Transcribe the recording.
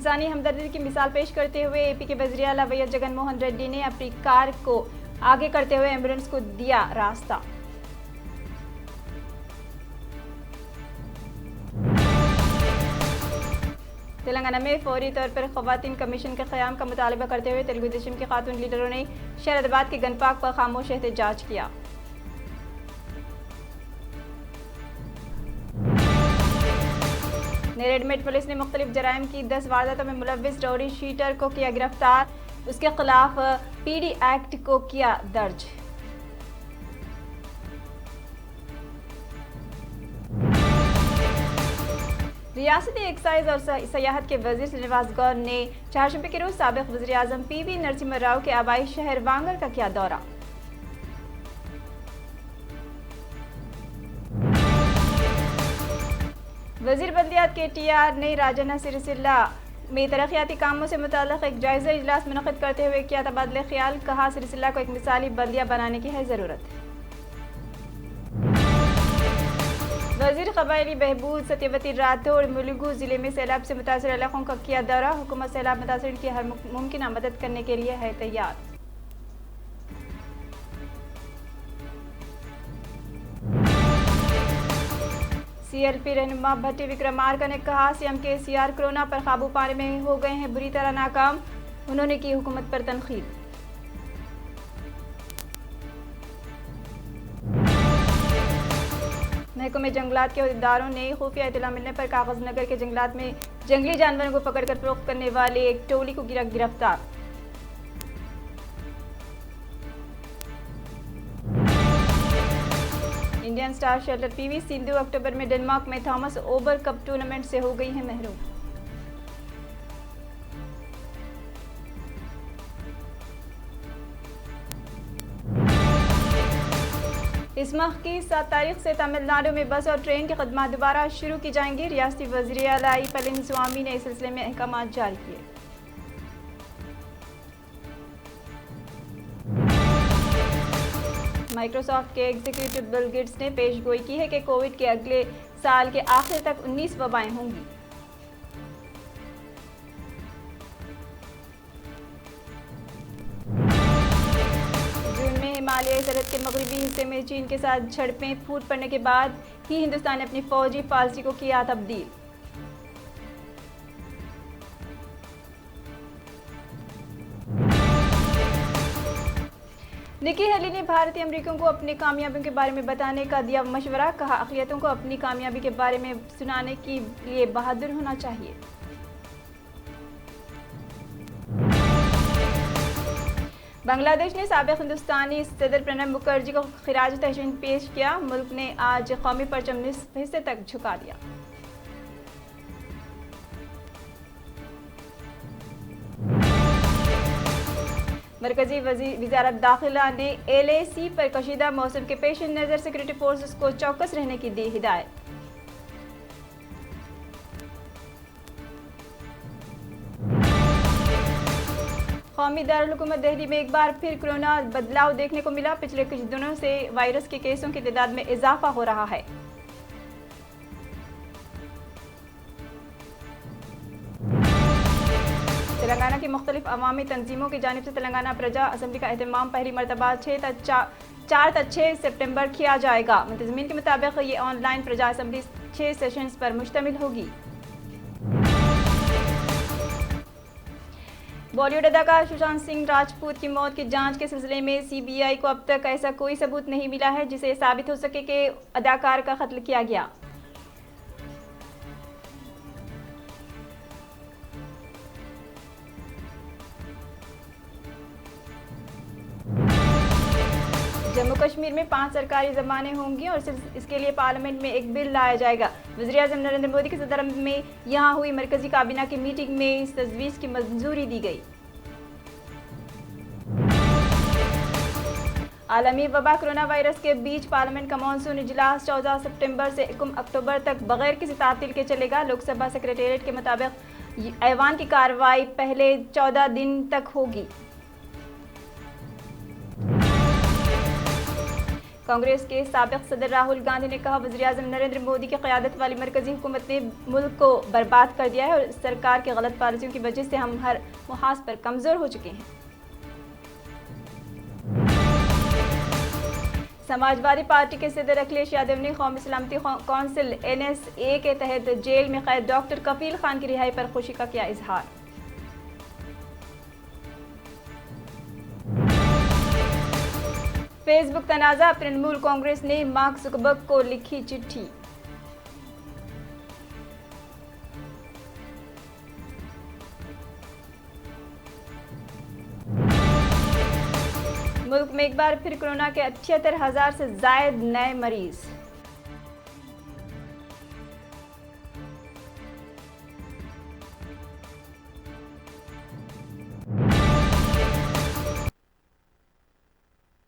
इंसानी हमदर्दी की मिसाल पेश करते हुए एपी के वज़ीर आला वैएस जगनमोहन रेड्डी ने अपनी कार को आगे करते हुए एम्बुलेंस को दिया रास्ता। तेलंगाना में फौरी तौर पर ख़वातीन कमीशन के क़याम का मुतालबा करते हुए तेलुगु देशम के खातून लीडरों ने शहराबाद के गन पार्क पर खामोश एहतजाज किया। नेरेड पुलिस ने मुख्तलिफ जराइम की 10 वारदातों में मुलव्विस रौडी शीटर को किया गिरफ्तार। उसके खिलाफ पीडी एक्ट को किया दर्ज। रियासती एक्साइज और सयाहत के वजीर श्रीनिवास गौर ने चारशंबे के रोज साबिक वज़ीर आज़म पीवी नरसिम्हा राव के आबाई शहर वांगड़ का किया दौरा। वजीर बल्दियात KTR ने राजाना सिरसिल्ला में तरक्याती कामों से मुताल्लिक़ एक जायज़ा इजलास मुनक़िद करते हुए किया तबादला ख्याल। कहा, सिरसिल्ला को एक मिसाली बल्दिया बनाने की है ज़रूरत। वज़ीर क़बायली बहबूद सत्यवती राठौड़ मुलुगु ज़िले में सैलाब से मुतासर इलाकों का किया दौरा। हुकूमत सैलाब मुतासरीन की हर मुमकिन मदद करने के लिए है तैयार। CLP रहनुमा भट्टी विक्रमार्का ने कहा, CM KCR कोरोना पर काबू पाने में हो गए हैं बुरी तरह नाकाम। उन्होंने की हुकूमत पर तनकीद। महकमे जंगलात के अहदेदारों ने खुफिया इत्तला मिलने पर कागज नगर के जंगलात में जंगली जानवरों को पकड़कर फरोख्त करने वाले एक टोली को गिरफ्तार। Indian star shuttler PV Sindhu अक्टूबर में डेनमार्क में थॉमस ओबर कप टूर्नामेंट से हो गई है महरूम। इस माह की 7 तारीख से तमिलनाडु में बस और ट्रेन की खदमात दोबारा शुरू की जाएंगी। रियासती वज़ीर आला आई पलनीस्वामी ने इस सिलसिले में अहकाम जारी किए। माइक्रोसॉफ्ट के एग्जीक्यूटिव बिल गेट्स ने पेशगोई की है कि कोविड के अगले साल के आखिर तक 19 वबाएं होंगी। जून में हिमालयी सरहद के मगरबी हिस्से में चीन के साथ झड़पें फूट पड़ने के बाद ही हिंदुस्तान ने अपनी फौजी पॉलिसी को किया तब्दील। निकी हेली ने भारतीय अमेरिकियों को अपनी कामयाबियों के बारे में बताने का दिया मशवरा। कहा, अक़लियतों को अपनी कामयाबी के बारे में सुनाने के लिए बहादुर होना चाहिए। बांग्लादेश ने साबिक़ हिंदुस्तानी सदर प्रणब मुखर्जी को खिराज तहसीन पेश किया। मुल्क ने आज कौमी परचम निस्फ हिस्से तक झुका दिया। मरकजी वज़ारत दाखिला ने LAC पर कशीदा मौसम के पेश नज़र सिक्योरिटी फोर्सेस को चौकस रहने की दी हिदायत। कौमी दारुल हुकूमत दिल्ली में एक बार फिर कोरोना बदलाव देखने को मिला। पिछले कुछ दिनों से वायरस के केसों की तादाद में इजाफा हो रहा है। तेलंगाना की मुख्तलिफ अवामी तंजीमों की जानिब से तेलंगाना प्रजा असम्बली का एहतमाम पहली मरतबा 4 से 6 सितंबर किया जाएगा। मुंतज़मीन के मुताबिक ये ऑनलाइन प्रजा असम्बली 6 सेशंस पर मुश्तमिल होगी। बॉलीवुड अदाकार सुशांत सिंह राजपूत की मौत की जांच के सिलसिले में CBI को अब तक ऐसा कोई सबूत नहीं मिला है जिसे साबित हो सके कि अदाकार का कत्ल किया गया। जम्मू कश्मीर में 5 सरकारी ज़बानें होंगी और इसके लिए पार्लियामेंट में एक बिल लाया जाएगा। वज़ीर आज़म नरेंद्र मोदी की सदर में यहाँ हुई मरकजी काबीना की मीटिंग में इस तजवीज़ की मंजूरी दी गई। आलमी वबा कोरोना वायरस के बीच पार्लियामेंट का मानसून इजलास 14 सितंबर से 1 अक्टूबर तक बगैर किसी तातील के चलेगा। लोकसभा सेक्रेटेरिएट के मुताबिक ऐवान की कार्रवाई पहले 14 दिन तक होगी। कांग्रेस के साबिक सदर राहुल गांधी ने कहा, वज़ीर-ए-आज़म नरेंद्र मोदी की क़यादत वाली मरकज़ी हुकूमत ने मुल्क को बर्बाद कर दिया है और सरकार की गलत पॉलिसियों की वजह से हम हर मुहाज पर कमज़ोर हो चुके हैं। समाजवादी पार्टी के सदर अखिलेश यादव ने कौमी सलामती कौंसिल NSA के तहत जेल में कैद डॉक्टर कफील खान की रिहाई पर खुशी का किया इजहार। फेसबुक तनाज़ा, तृणमूल कांग्रेस ने मार्क जुकरबर्ग को लिखी चिट्ठी। मुल्क में एक बार फिर कोरोना के 78,000 से ज़ायद नए मरीज।